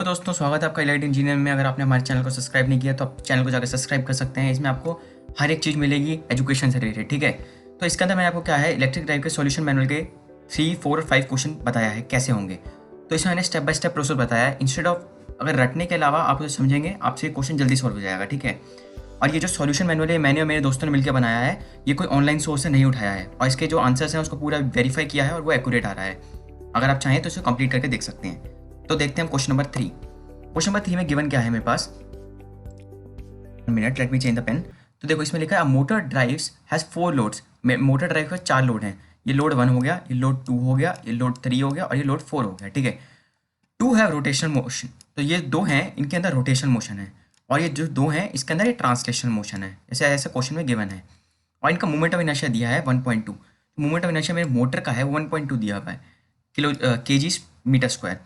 तो दोस्तों स्वागत है आपका इलाइट इंजीनियर में। अगर आपने हमारे चैनल को सब्सक्राइब नहीं किया तो आप चैनल को जाकर सब्सक्राइब कर सकते हैं। इसमें आपको हर एक चीज़ मिलेगी एजुकेशन से रिलेटेड, ठीक है। तो इसके अंदर मैंने आपको क्या है इलेक्ट्रिक ड्राइव के सॉल्यूशन मैनुअल के 3, 4 और 5 क्वेश्चन बताया है कैसे होंगे। तो इसमें मैंने स्टेप बाय स्टेप प्रोसेस बताया है। इंस्टेड ऑफ अगर रटने के अलावा आप उसे समझेंगे, आपसे क्वेश्चन जल्दी सॉल्व हो जाएगा, ठीक है। और ये जो सॉल्यूशन मैनुअल है मैंने और मेरे दोस्तों ने मिलकर बनाया है, ये कोई ऑनलाइन सोर्स से नहीं उठाया है और इसके जो आंसर्स हैं उसको पूरा वेरीफाई किया है और वो एक्यूरेट आ रहा है। अगर आप चाहें तो इसे कंप्लीट करके देख सकते हैं। तो देखते हैं हम क्वेश्चन नंबर 3। क्वेश्चन नंबर 3 में गिवन क्या है मेरे पास, minute let me change the pen. तो देखो इसमें लिखा है motor drives has 4 loads. Motor drive का 4 लोड हैं। ये लोड 1 हो गया, ये लोड 2 हो गया, ये लोड 3 हो गया और ये लोड 4 हो गया, ठीक है। 2 है रोटेशनल मोशन, तो ये 2 हैं, इनके अंदर रोटेशनल मोशन है। और ये जो 2 हैं इसके अंदर ये ट्रांसलेशनल मोशन है, ऐसे ऐसे क्वेश्चन में गिवन है। और इनका मोमेंट ऑफ इनर्शिया दिया है 1.2। मोमेंट ऑफ इनर्शिया मेरे मोटर का है 1.2 दिया हुआ है किलो केजीज मीटर स्क्वायर।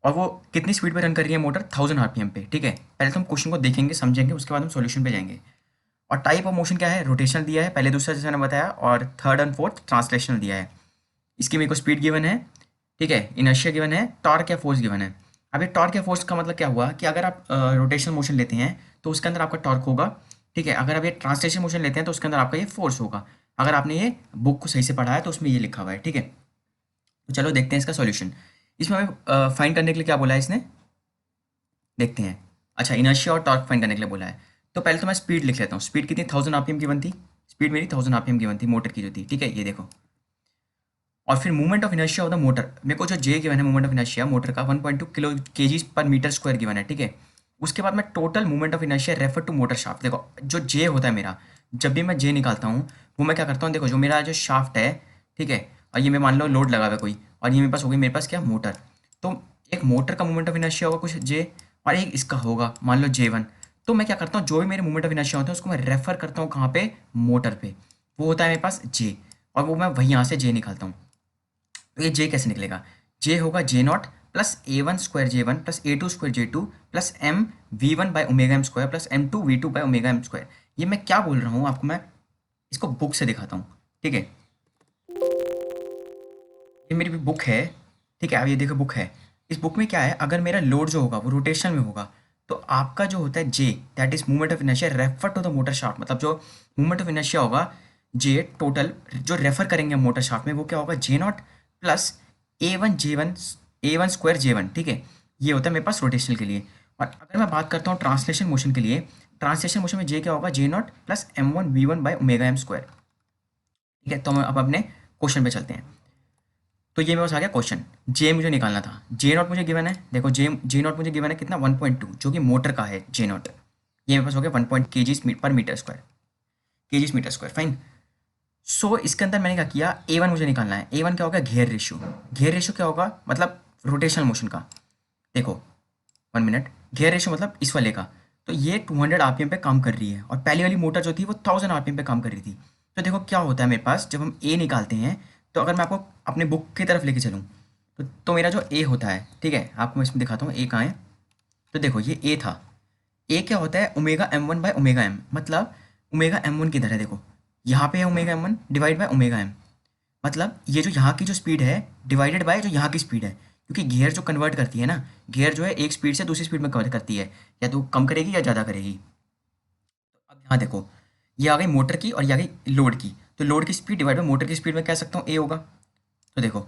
और वो कितनी स्पीड पे रन कर रही है मोटर, 1000 आरपीएम पे, ठीक है। पहले तो हम क्वेश्चन को देखेंगे, समझेंगे, उसके बाद हम सॉल्यूशन पे जाएंगे। और टाइप ऑफ मोशन क्या है, रोटेशनल दिया है, पहले दूसरा जैसे मैंने बताया, और थर्ड एंड फोर्थ ट्रांसलेशनल दिया है। इसकी मेरे को स्पीड गिवन है, ठीक है, इनर्शिया गिवन है, टॉर्क या फोर्स गिवन है। अब ये टॉर्क या फोर्स का मतलब क्या हुआ कि अगर आप रोटेशनल मोशन लेते हैं तो उसके अंदर आपका टॉर्क होगा, ठीक है। अगर आप ये ट्रांसलेशन मोशन लेते हैं तो उसके अंदर आपका ये फोर्स होगा। अगर आपने ये बुक को सही से पढ़ा है तो उसमें ये लिखा हुआ है, ठीक है। तो चलो देखते हैं इसका सॉल्यूशन। इसमें हमें फाइंड करने के लिए क्या बोला है इसने, देखते हैं। अच्छा, इनर्शिया और टॉर्क फाइंड करने के लिए बोला है। तो पहले तो मैं स्पीड लिख लेता हूँ। स्पीड कितनी, 1000 आरपीएम की बनती। स्पीड मेरी 1000 आरपीएम की बनती मोटर की जो थी, ठीक है, ये देखो। और फिर movement of inertia of the motor, मेरे को जो जे गिवन है मूवमेंट ऑफ इनर्शिया मोटर का 1.2 kilo KGs per metre square given है, ठीक है। उसके बाद मैं total movement of inertia refer to motor shaft. देखो जो जे होता है मेरा, जब भी मैं जे निकालता हूँ वो मैं क्या करता हूँ, देखो जो मेरा जो शाफ्ट है, ठीक है, और ये मैं मान लो लोड लगा हुआ है कोई, और ये मेरे पास होगी, मेरे पास क्या मोटर। तो एक मोटर का मूवमेंट ऑफ इनर्शिया होगा कुछ जे, और एक इसका होगा मान लो J1। तो मैं क्या करता हूँ, जो भी मेरे मूवमेंट ऑफ इनर्शिया होते हैं उसको मैं रेफर करता हूँ कहाँ पे, मोटर पे। वो होता है मेरे पास J, और वो मैं वही यहाँ से J निकालता हूँ। तो ये J कैसे निकलेगा, J होगा J0 plus A1 square J1 plus A2 square J2 plus M V1 by omega M square plus M2 V2 by omega M square. ये मैं क्या बोल रहा हूँ आपको, मैं इसको बुक से दिखाता हूँ, ठीक है। ये मेरी बुक है, ठीक है। अब ये देखो बुक है, इस बुक में क्या है, अगर मेरा लोड जो होगा वो रोटेशन में होगा तो आपका जो होता है J, that is movement of inertia refer to the motor shaft. मतलब जो मूवमेंट ऑफ इनर्शिया होगा जे टोटल जो रेफर करेंगे मोटर शाफ्ट में, वो क्या होगा J0 plus A1 square J1, ठीक है। ये होता है मेरे पास रोटेशनल के लिए। और अगर मैं बात करता हूँ ट्रांसलेशन मोशन के लिए, ट्रांसलेशन मोशन में जे क्या होगा J0 plus M1 V1 by omega M square, ठीक है। तो हम अब अपने क्वेश्चन पे चलते हैं। तो ये मेरे पास आ गया क्वेश्चन, जे मुझे निकालना था। J0 मुझे गिवन है, देखो J0 मुझे गिवन है कितना, 1.2, जो कि मोटर का है J0। ये मेरे पास हो गया 1 KGs per metre square, KGs metre square, fine. So इसके अंदर मैंने क्या किया, A1 मुझे निकालना है। A1 क्या होगा, घेर रेशियो। घेर रेशियो क्या होगा, मतलब रोटेशनल मोशन का। देखो 1 मिनट, घेर रेशियो मतलब इस वाले का। तो ये 200 आरपीएम पे काम कर रही है और पहली वाली मोटर जो थी वो 1000 आरपीएम पे काम कर रही थी। तो देखो क्या होता है मेरे पास, जब हम ए निकालते हैं, तो अगर मैं आपको अपने बुक की तरफ लेके चलूँ तो मेरा जो ए होता है, ठीक है, आपको मैं इसमें दिखाता हूँ ए कहाँ है। तो देखो ये ए था। ए क्या होता है, omega M1 by omega M, मतलब ओमेगा M1 किधर है, देखो यहाँ पे है omega M1 divide by omega M. मतलब ये जो यहाँ की जो स्पीड है डिवाइडेड बाय जो यहाँ की स्पीड है, क्योंकि गियर जो कन्वर्ट करती है ना, गियर जो है एक स्पीड से दूसरी स्पीड में कन्वर्ट करती है, या तो कम करेगी या ज़्यादा करेगी। अब यहाँ देखो, ये आ गई मोटर की और ये आ गई लोड की। तो लोड की स्पीड डिवाइड बाई मोटर की स्पीड में कह सकता हूँ ए होगा। तो देखो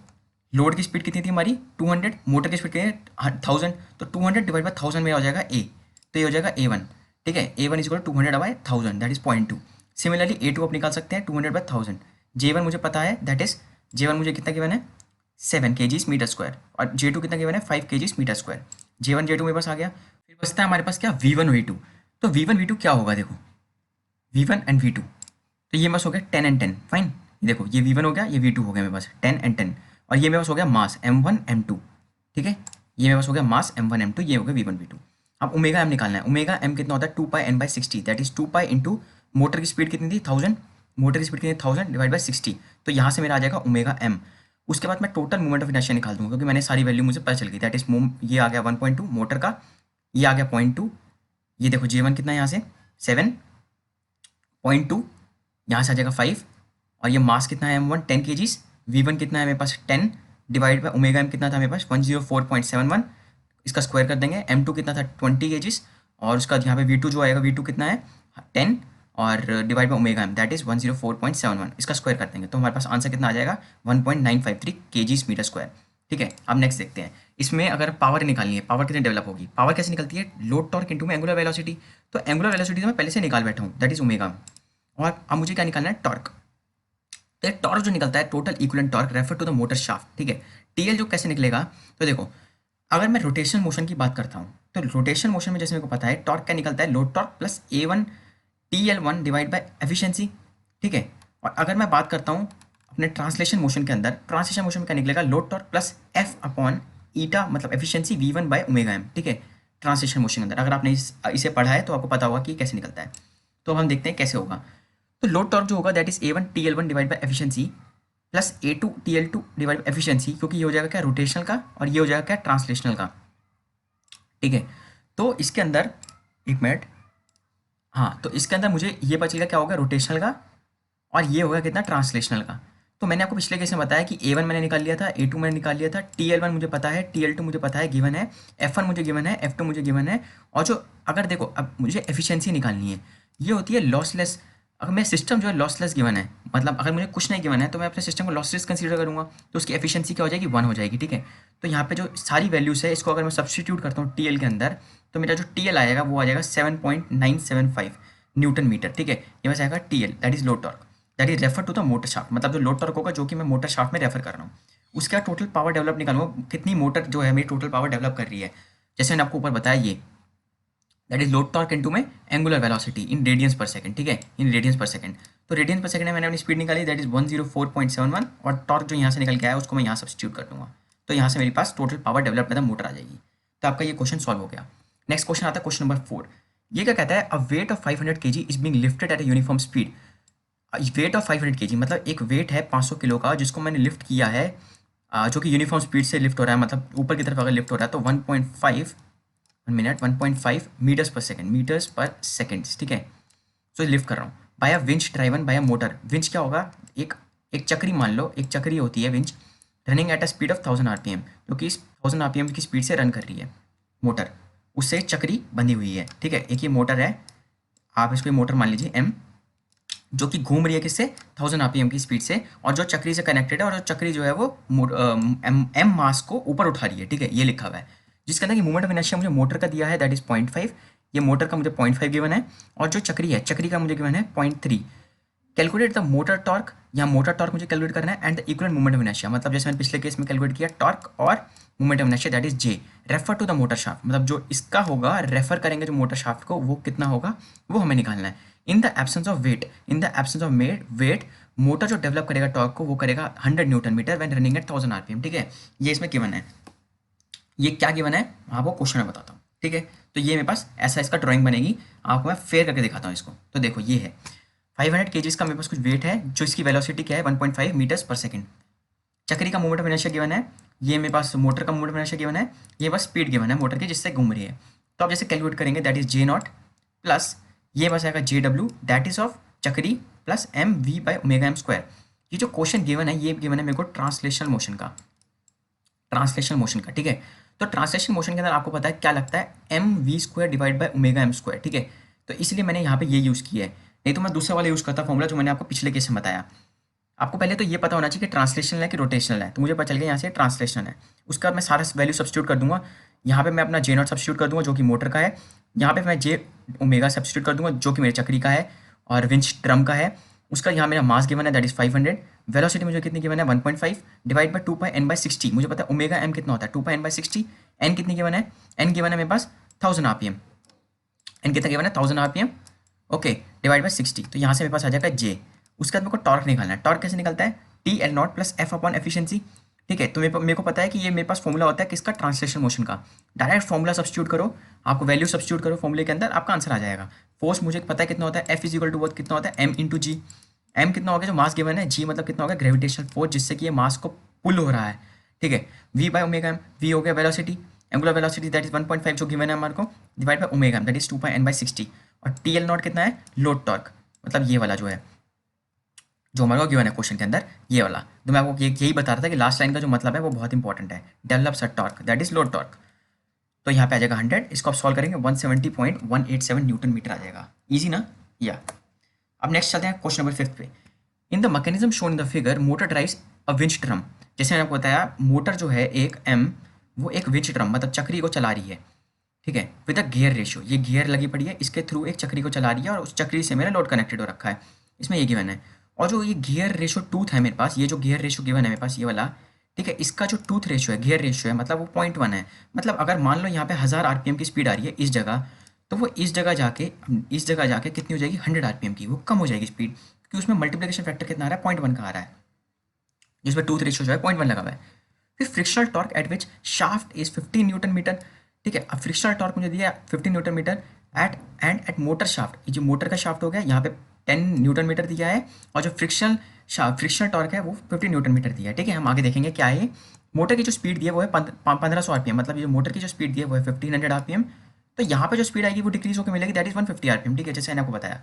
लोड की स्पीड कितनी थी हमारी 200, मोटर की स्पीड कितनी है 1000, तो 200 डिवाइड बाई 1000 में हो जाएगा ए। तो ये हो जाएगा A1, ठीक है। A1 is equal to 200 by 1000, that is 0.2। Similarly A2 आप निकाल सकते हैं 200 बाई 1000। J1 मुझे पता है, दैट इज J1 मुझे कितना गिवन है 7 केजीज मीटर स्क्वायर, और J2 कितना गिवन है 5 KGs metre square. J1 J2 मेरे पास आ गया। फिर बचता है हमारे पास क्या, V1 V2। तो V1 V2 क्या होगा, देखो V1 एंड V2, तो ये मेरे पास हो गया 10 एंड 10, फाइन। देखो ये V1 हो गया, ये V2 हो गया मेरे पास 10 एंड 10, और ये मेरे पास हो गया मास M1 M2, ठीक है। ये मेरे पास हो गया मास M1 M2, ये हो गया V1 V2। अब ओमेगा एम निकालना है। ओमेगा एम कितना होता है 2πn/60, that is 2π into motor की स्पीड कितनी थी 1000, मोटर की स्पीड कितनी 1000 डिवाइड बाई 60। तो यहाँ से मेरा आ जाएगा ओमेगा एम। उसके बाद मैं टोटल मूवमेंट ऑफ इनर्शिया निकाल दूंगा, क्योंकि मैंने सारी वैल्यू मुझे पता चल गई। दैट इज ये आ गया 1.2 मोटर का, ये आ गया 0.2, ये देखो J1 कितना है यहाँ से 7.2, यहाँ से आ जाएगा 5, और ये मास कितना है M1 10 केजीज, V1 कितना है मेरे पास 10 डिवाइड बाई ओमेगा एम कितना था मेरे पास 104.71, इसका स्क्वायर कर देंगे, m2 कितना था 20 kgs, और उसका यहाँ पे v2 जो आएगा, v2 कितना है 10, और divide by omega m that is 104.71, इसका स्क्वायर कर देंगे तो हमारे पास आंसर कितना आ जाएगा 1.953 kgs मीटर स्क्वायर। ठीक है, अब नेक्स्ट देखते हैं, इसमें अगर पावर निकालनी है, पावर कितनी डेवलप होगी, पावर कैसे निकलती है, लोड टॉर्क इनटू में एंगुलर वेलोसिटी, तो एंगुलर वेलोसिटी तो मैं पहले से निकाल बैठा हूँ दैट इज ओमेगा, और अब मुझे क्या निकालना है टॉर्क, तो टॉर्क जो निकलता है total equivalent torque refer to the motor shaft. ठीक है, टीएल जो कैसे निकलेगा, तो देखो अगर मैं रोटेशन मोशन की बात करता हूँ तो रोटेशन मोशन में जैसे मेरे को पता है टॉर्क क्या निकलता है, load torque plus A1 TL1 divide by efficiency. ठीक है, और अगर मैं बात करता हूँ अपने ट्रांसलेशन मोशन के अंदर, ट्रांसलेशन मोशन में क्या निकलेगा, load torque plus F upon eta मतलब efficiency V1 bye omega m। ठीक है, ट्रांसलेशन मोशन के अंदर अगर आपने इसे पढ़ा है तो आपको पता होगा कि कैसे निकलता है। तो अब हम देखते हैं कैसे होगा। तो लोड टॉर्क जो होगा that is A1 TL1 divide by efficiency plus A2 TL2 divide by efficiency, क्योंकि ये हो जाएगा क्या रोटेशनल का और ये हो जाएगा क्या ट्रांसलेशनल का। ठीक है, तो इसके अंदर एक मिनट, हाँ तो इसके अंदर मुझे ये पता चलेगा क्या होगा रोटेशनल का, और ये होगा कितना ट्रांसलेशनल का। तो मैंने आपको पिछले केस में बताया कि A1 मैंने निकाल लिया था, A2 मैंने निकाल लिया था, TL1 मुझे पता है, TL2 मुझे पता है गिवन है, F1 मुझे गिवन है, F2 मुझे गिवन है, और जो अगर देखो अब मुझे एफिशिएंसी निकालनी है, ये होती है लॉसलेस। अगर मेरा सिस्टम जो है लॉसलेस गिवन है, मतलब अगर मुझे कुछ नहीं गिवन है तो मैं अपने सिस्टम को लॉसलेस कंसीडर करूँगा, तो उसकी एफिशिएंसी क्या हो जाएगी 1 हो जाएगी। ठीक है, तो यहाँ पे जो सारी वैल्यूज़ है इसको अगर मैं सब्सटीट्यूट करता हूँ TL के अंदर, तो मेरा जो TL आएगा वो आ जाएगा 7.975 न्यूटन मीटर। ठीक है, ये बस आएगा TL that is load torque that is refer to the motor shaft, मतलब जो लोड टॉर्क होगा जो कि मैं मोटर शाफ्ट में रेफर कर रहा हूँ, उसका टोटल पावर डेवलप निकालूंगा, कितनी मोटर जो है मेरी टोटल पावर डेवलप कर रही है, जैसे मैंने आपको ऊपर बताया ये that is load torque into में angular velocity in radians per second. ठीक है, इन रेडियंस पर सेकंड, तो रेडियंस पर सेकंड में मैंने अपनी स्पीड निकाली दैट इज 104.71, और टॉर्क जो यहाँ से निकल के आया उसको मैं यहाँ सब्स्टिट्यूट कर दूंगा, तो यहाँ से मेरे पास टोटल पावर डेवलप में मोटर आ जाएगी। तो आपका ये क्वेश्चन सॉल्व हो गया। नेक्स्ट क्वेश्चन आता है क्वेश्चन नंबर 4। ये क्या कहता है, a weight of 500 kg is being lifted at a uniform speed. Weight of 500 kg मतलब एक वेट है 500 किलो का जिसको मैंने लिफ्ट किया है, जो कि यूनिफॉर्म स्पीड से लिफ्ट हो रहा है, मतलब ऊपर की तरफ अगर लिफ्ट हो रहा है तो 1.5 मीटर्स पर सेकेंड। ठीक है, सो लिफ्ट कर रहा हूँ by a winch driven by a motor. Winch क्या होगा, एक चक्री मान लो, एक चक्री होती है winch, running at a speed of 1000 RPM, क्योंकि इस 1000 RPM की स्पीड से रन कर रही है मोटर, उससे चक्री बंधी हुई है। ठीक है, एक ये मोटर है, आप इसको मोटर मान लीजिए M, जो कि घूम रही है किससे 1000 RPM की स्पीड से, और जो चक्री से कनेक्टेड है, और जो चक्री जो है वो M मास को ऊपर उठा रही है। ठीक है, ये लिखा हुआ है, जिसके अंदर कि मूवमेंट ऑफ इनर्शिया मुझे मोटर का दिया है दैट इज 0.5, ये मोटर का मुझे 0.5 गिवन है, और जो चक्री है चक्री का मुझे गिवन है 0.3। कैलकुलेट द मोटर टॉर्क, यहाँ मोटर टॉर्क मुझे कैलकुलेट करना है, and the equivalent movement of inertia, मतलब जैसे मैंने पिछले केस में कैलकुलेट किया टॉर्क और movement of inertia that is J, refer to the motor shaft, मतलब जो इसका होगा रेफर करेंगे जो मोटर शाफ्ट को, वो कितना होगा वो हमें निकालना है। In the absence of weight, in the absence of weight, motor जो डेवलप करेगा टॉर्क को वो करेगा 100 newton metre when running at 1000 RPM। ठीक है, ये इसमें गिवन है, ये क्या गिवन है आपको क्वेश्चन में बताता हूँ। ठीक है, तो ये मेरे पास ऐसा इसका ड्राइंग बनेगी, आपको मैं फेयर करके दिखाता हूँ इसको। तो देखो ये है 500 kg का मेरे पास कुछ वेट है, जो इसकी वेलोसिटी क्या है 1.5 मीटर्स पर सेकंड। चक्री का मूवमेंट ऑफ इनर्शिया गिवन है, ये मेरे पास मोटर का मूवमेंट ऑफ इनर्शिया गिवन है, ये बस स्पीड गिवन है मोटर की जिससे घूम रही है। तो आप जैसे कैलकुलेट करेंगे दैट इज J0 प्लस ये बस आएगा JW दैट इज ऑफ चक्री plus MV by omega M square. ये जो क्वेश्चन गिवन है ये गिवन है मेरे को ट्रांसलेशनल मोशन का, ठीक है, तो ट्रांसलेशन मोशन के अंदर आपको पता है क्या लगता है MV square divide by omega M square. ठीक है, तो इसलिए मैंने यहाँ पे ये यूज़ किया है, नहीं तो मैं दूसरा वाला यूज़ करता फॉर्मूला जो मैंने आपको पिछले केस में बताया। आपको पहले तो ये पता होना चाहिए कि ट्रांसलेशनल है कि रोटेशनल है, तो मुझे पता चल गया यहाँ से ट्रांसलेशनल है। उसका मैं सारा वैल्यू सब्स्टिट्यूट कर दूंगा, यहाँ पे मैं अपना J0 सब्स्टिट्यूट कर दूंगा जो कि मोटर का है, यहाँ पे मैं J ओमेगा सब्स्टिट्यूट कर दूंगा जो कि मेरे चक्री का है और विंच ड्रम का है। उसका यहाँ मेरा मास गिवन है दैट इज 500, वेलोसिटी मुझे कितनी गिवन है 1.5 डिवाइड बाई 2πn/60। मुझे पता है ओमेगा M कितना होता है 2πn/60, n कितनी गिवन है, n गिवन है मेरे पास 1000 RPM, n कितना गिवन है 1000 RPM, ओके, डिवाइड बाई 60, तो यहाँ से मेरे पास आ जाएगा J। उसके बाद मेरे को टॉर्क निकालना है, टॉर्क कैसे निकलता है TL0 plus F upon efficiency. ठीक है, तो मेरे को पता है कि ये मेरे पास फॉर्मूला होता है किसका, ट्रांसलेशन मोशन का। डायरेक्ट फॉर्मूला सब्स्टिट्यूट करो, आपको वैल्यू सब्स्टिट्यूट करो फॉर्मूले के अंदर, आपका आंसर आ जाएगा। फोर्स मुझे पता है कितना होता है F is equal to worth कितना होता है M इंटू G। M कितना होगा जो मास गिवन है, G मतलब कितना होगा ग्रेविटेशनल फोर्स जिससे कि ये मास को पुल हो रहा है। ठीक है, V by omega M, V हो गया velocity, angular velocity that is 1.5 जो गिवन है हमारे को, divide by omega M that is 2πn/60, और TL0 कितना है लोड टॉर्क, मतलब ये वाला जो है जो हमारे को गिवन है क्वेश्चन के अंदर ये वाला। तो मैं आपको यही बता रहा था कि लास्ट लाइन का जो मतलब है वो बहुत इंपॉर्टेंट है, develops a torque that is load torque. तो यहाँ पे आ जाएगा 100, इसको आप सॉल्व करेंगे 170.187 न्यूटन मीटर आ जाएगा। ईजी ना? या अब नेक्स्ट चलते हैं क्वेश्चन नंबर 5 पे। In the mechanism shown in the figure motor drives a winch drum. जैसे मैंने आपको बताया मोटर जो है एक एम, वो एक विंच ड्रम मतलब चक्री को चला रही है, ठीक है, विद अ गियर रेशियो। ये गियर लगी पड़ी है, इसके थ्रू एक चक्री को चला रही है और उस चक्री से मेरा लोड कनेक्टेड हो रखा है, इसमें ये गिवन है। और जो ये गियर रेशियो टूथ है मेरे पास, ये जो गियर रेशियो गिवन है मेरे पास ये वाला, ठीक है, इसका जो टूथ रेशियो है, गियर रेशियो है, मतलब वो 0.1 है। मतलब अगर मान लो यहाँ पे 1000 आरपीएम की स्पीड आ रही है इस जगह, तो वो इस जगह जाके कितनी हो जाएगी, 100 आरपीएम की, वो कम हो जाएगी स्पीड, क्योंकि उसमें मल्टीप्लिकेशन फैक्टर कितना आ रहा है, 0.1 का आ रहा है, जिसमें टूथ रेशियो जो है 0.1 लगा हुआ है। फिर frictional torque at which shaft is 15 newton metre, ठीक है। अब फ्रिक्शनल टॉर्क मुझे दिया 15 newton metre at motor shaft, ये जो मोटर का शाफ्ट हो गया यहाँ पे 10 न्यूटन मीटर दिया है, और जो फ्रिक्शनल टॉर्क है वो 15 न्यूटन मीटर दिया है, ठीक है। हम आगे देखेंगे क्या है। मोटर की जो स्पीड दी है वो है 1500 आरपीएम, मतलब ये जो मोटर की जो स्पीड दी है वो है 1500 आरपीएम। तो यहाँ पे जो स्पीड आएगी वो डिक्रीज होकर मिलेगी, दैट इज 150 आरपीएम, ठीक है, जैसे मैंने आपको बताया।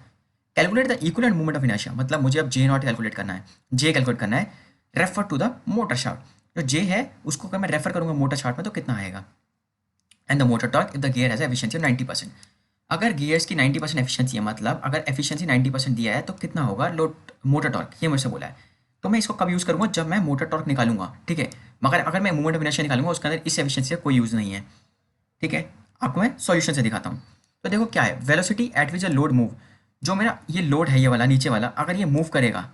Calculate the equivalent movement of inertia, मतलब मुझे अब जे नॉट कैलकुलेट करना है, जे कैलकुलेट करना है, refer to the motor shaft. जो जे है उसको अगर मैं रेफर करूंगा मोटर शाफ्ट में तो कितना आएगा, and the motor torque if the gear has efficiency of 90%। अगर गियर्स की 90% एफिशिएंसी है, मतलब अगर एफिशिएंसी 90% दिया है तो कितना होगा लोड मोटर टॉर्क, ये मुझसे बोला है। तो मैं इसको कब यूज़ करूँगा, जब मैं मोटर टॉर्क निकालूंगा, ठीक है। मगर अगर मैं मूवमेंट ऑफ इनर्शिया निकालूंगा उसके अंदर इस एफिशिएंसी का कोई यूज़ नहीं है, ठीक है। आपको मैं सॉल्यूशन से दिखाता हूँ। तो देखो क्या है, velocity at which a load move, जो मेरा ये लोड है ये वाला नीचे वाला, अगर ये मूव करेगा,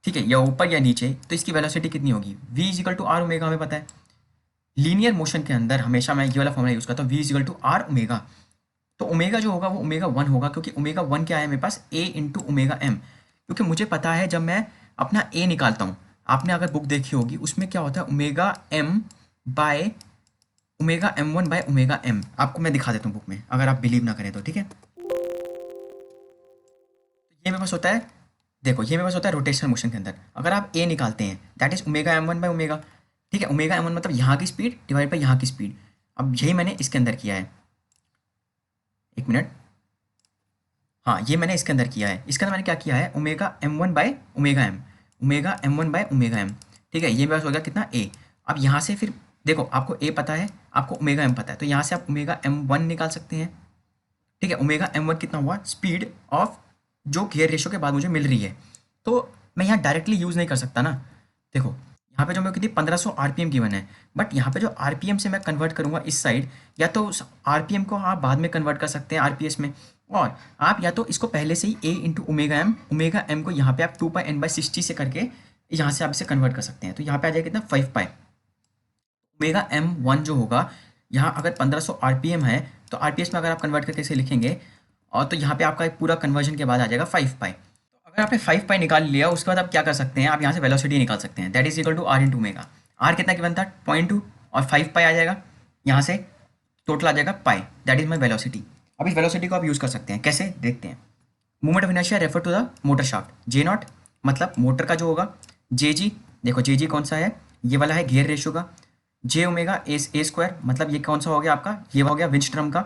ठीक है, या ऊपर या नीचे, तो इसकी वेलोसिटी कितनी होगी, v is equal to R omega, हमें पता है। लीनियर मोशन के अंदर हमेशा मैं ये वाला फॉर्मूला यूज़ करता हूँ, v is equal to R omega. तो ओमेगा जो होगा वो ओमेगा 1 होगा, क्योंकि ओमेगा 1 क्या है मेरे पास, a इंटू ओमेगा एम। क्योंकि मुझे पता है जब मैं अपना a निकालता हूँ, आपने अगर बुक देखी होगी उसमें क्या होता है, omega M by omega m1 by omega m। आपको मैं दिखा देता हूँ बुक में, अगर आप बिलीव ना करें तो, ठीक है। ये मेरे पास होता है, देखो ये मेरे पास होता है रोटेशनल मोशन के अंदर, अगर आप a निकालते हैं that is omega m1 by omega, ठीक है। ओमेगा m1 मतलब यहाँ की स्पीड डिवाइड बाई यहाँ की स्पीड। अब यही मैंने इसके अंदर किया है, एक मिनट, हाँ ये मैंने इसके अंदर किया है। इसके अंदर मैंने क्या किया है, omega m1 by omega m, omega m1 by omega m, ठीक है। ये मेरे पास हो गया कितना a। अब यहाँ से फिर देखो आपको a पता है, आपको ओमेगा m पता है, तो यहाँ से आप ओमेगा m1 निकाल सकते हैं, ठीक है। ओमेगा m1 कितना हुआ, स्पीड ऑफ जो गियर रेशियो के बाद मुझे मिल रही है। तो मैं यहाँ डायरेक्टली यूज़ नहीं कर सकता ना। देखो यहाँ पे जो मैं कितनी 1500 आरपीएम गिवन है, बट यहाँ पे जो आरपीएम से मैं कन्वर्ट करूँगा इस साइड, या तो उस आरपीएम को आप बाद में कन्वर्ट कर सकते हैं आरपीएस में, और आप या तो इसको पहले से ही a इंटू ओमेगा एम को यहाँ पे आप 2πn/60 से करके यहाँ से आप इसे कन्वर्ट कर सकते हैं। तो यहाँ पे आ जाएगा कितना 5π। ओमेगा m1 जो होगा, यहाँ अगर 1500 आरपीएम है तो आरपीएस में अगर आप कन्वर्ट करके इसे लिखेंगे, और तो यहाँ पे आपका एक पूरा कन्वर्जन के बाद आ जाएगा 5π। तो अगर आपने 5π निकाल लिया उसके बाद आप क्या कर सकते हैं, आप यहाँ से वेलोसिटी निकाल सकते हैं, that is equal to R into omega. R कितना गिवन था 0.2, और 5π आ जाएगा यहाँ से, टोटल आ जाएगा पाई, दैट इज माई वेलोसिटी। अब इस वेलोसिटी को आप यूज़ कर सकते हैं, कैसे देखते हैं। Movement of inertia refer to the motor shaft, J not मतलब मोटर का जो होगा, जे जी, देखो जे जी कौन सा है, ये वाला है गियर रेशियो का, जे ओमेगा ए स्क्वायर मतलब ये कौन सा हो गया आपका, ये हो गया विंच ड्रम का,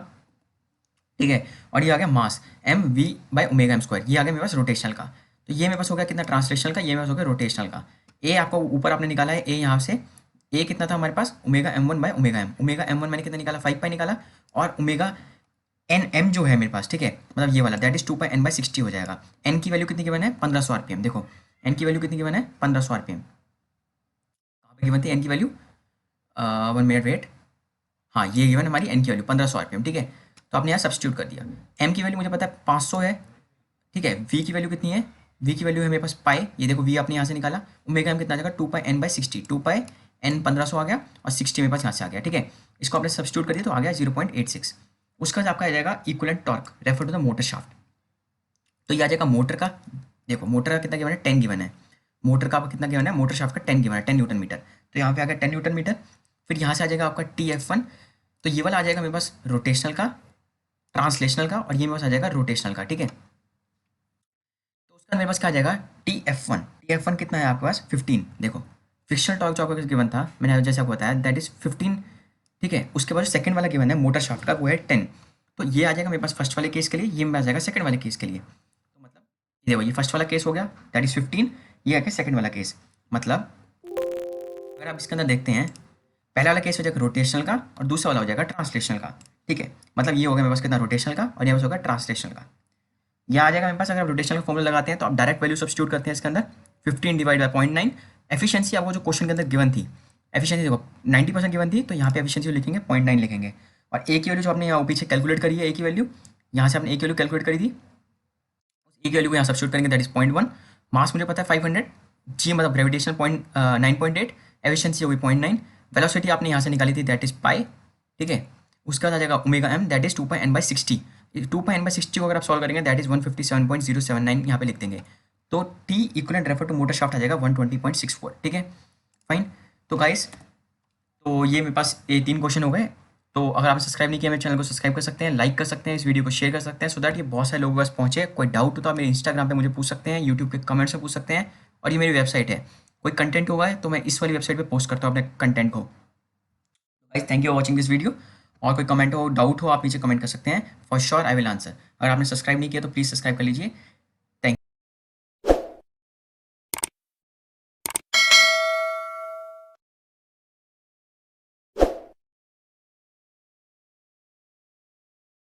ठीक है। और ये आ गया mass M V by omega M square, ये आ गया मेरे पास रोटेशनल का। तो ये मेरे पास हो गया कितना ट्रांसलेशनल का, ये मेरे पास हो गया रोटेशनल का। ए आपको ऊपर आपने निकाला है, ए यहाँ से ए कितना था हमारे पास, omega m1 by omega M. Omega m1 मैंने कितना निकाला 5π निकाला, और ओमेगा एन एम जो है मेरे पास, ठीक है, मतलब ये वाला दैट इज 2πn/60 हो जाएगा। एन की वैल्यू कितनी गिवन है 1500 आरपीएम, देखो एन की वैल्यू कितनी गिवन है 1500 आरपीएम, कहाँ पे गिवन थी एन की वैल्यू, 1 मिनट वेट, हाँ ये गिवन हमारी एन की वैल्यू 1500 आरपीएम, ठीक है। तो आपने यहाँ सब्स्टिट्यूट कर दिया, एम की वैल्यू मुझे पता है 500 है, ठीक है। वी की वैल्यू कितनी है, वी की वैल्यू है मेरे पास पाई, ये देखो वी आपने यहाँ से निकाला, ओमेगा एम कितना आ जाएगा 2πn/60, 2πn 1500 आ गया, और 60 मेरे पास यहाँ से आ गया, ठीक है। इसको आपने सब्स्टिट्यूट कर दिया तो आ गया 0.86। उसका आपका आ जाएगा equivalent torque refer to the motor shaft. तो ये आ जाएगा मोटर का, देखो मोटर का कितना गिवन है 10 गिवन है, मोटर का आपका कितना गिवन है, मोटर शाफ्ट का 10 गिवन है, 10 न्यूटन मीटर। तो यहाँ पे आ गया 10 न्यूटन मीटर। फिर यहाँ से आ जाएगा आपका TF1, तो ये वाला आ जाएगा मेरे पास रोटेशनल का, ट्रांसलेशनल का, और ये मेरे पास आ जाएगा रोटेशनल का, ठीक है। तो उसका मेरे पास क्या आ जाएगा TF1, TF1 कितना है आपके पास 15, देखो फ्रिक्शनल टॉर्क जो आपका गिवन था मैंने जैसे आपको बताया दैट इज 15, ठीक है। उसके बाद सेकंड वाला गिवन है मोटर शाफ्ट का वो है 10, तो ये आ जाएगा मेरे पास फर्स्ट वाले केस के लिए, ये मेरे आ जाएगा सेकंड वाले केस के लिए। तो मतलब ये देखो ये फर्स्ट वाला केस हो गया दैट इज 15, ये आ गया सेकंड वाला केस। मतलब अगर आप इसके अंदर देखते हैं पहला वाला केस हो जाएगा रोटेशनल का और दूसरा वाला हो जाएगा ट्रांसलेशनल का, ठीक है। मतलब ये हो गया मेरे पास कितना रोटेशनल का और ये पास होगा ट्रांसलेशनल का। यह आ जाएगा मेरे पास, अगर आप रोटेशनल का फॉर्मूला लगाते हैं तो आप डायरेक्ट वैल्यू सब्स्टिट्यूट करते हैं इसके अंदर, 15 डिवाइड बाय 0.9। एफिशिएंसी आपको जो क्वेश्चन के अंदर गिवन थी, एफिशिएंसी देखो 90% गिवन थी, तो यहाँ पे एफिशिएंसी लिखेंगे 0.9 लिखेंगे। और ए की वैल्यू जो आपने यहाँ पीछे कैलकुलेट करी है, ए की वैल्यू यहाँ से आपने ए की वैल्यू कैलकुलेट करी थी, ए की वैल्यू को यहाँ सब्स्टिट्यूट करेंगे, दैट इज 0.1। मास मुझे पता है 500, जी मतलब ग्रेविटेशनल 9.8, एफिशिएंसी होगी 0.9, वेलोसिटी आपने यहाँ से निकाली थी दैट इज पाई, ठीक है। उसका आ जाएगा omega M that is 2πn/60। 2πn/60 को अगर आप सॉल्व करेंगे दैट इज 157.079 यहाँ पे लिख देंगे। तो T equivalent refer to motor shaft आ जाएगा 120.64, ठीक है फाइन। तो गाइस, तो ये मेरे पास ये 3 क्वेश्चन हो गए। तो अगर आपने सब्सक्राइब नहीं किया मेरे चैनल को सब्सक्राइब कर सकते हैं, लाइक कर सकते हैं, इस वीडियो को शेयर कर सकते हैं, सो दैट ये बहुत सारे लोगों के पास पहुंचे। कोई डाउट हो तो आप मेरे इंस्टाग्राम पे मुझे पूछ सकते हैं, यूट्यूब के कमेंट्स में पूछ सकते हैं, और ये मेरी वेबसाइट है। कोई कंटेंट होगा तो मैं इस वाली वेबसाइट पे पोस्ट करता हूँ अपने कंटेंट को। Guys, thank you for watching this video. और कोई कमेंट हो, डाउट हो, आप नीचे कमेंट कर सकते हैं, for sure I will answer. अगर आपने सब्सक्राइब नहीं किया तो प्लीज़ सब्सक्राइब कर लीजिए।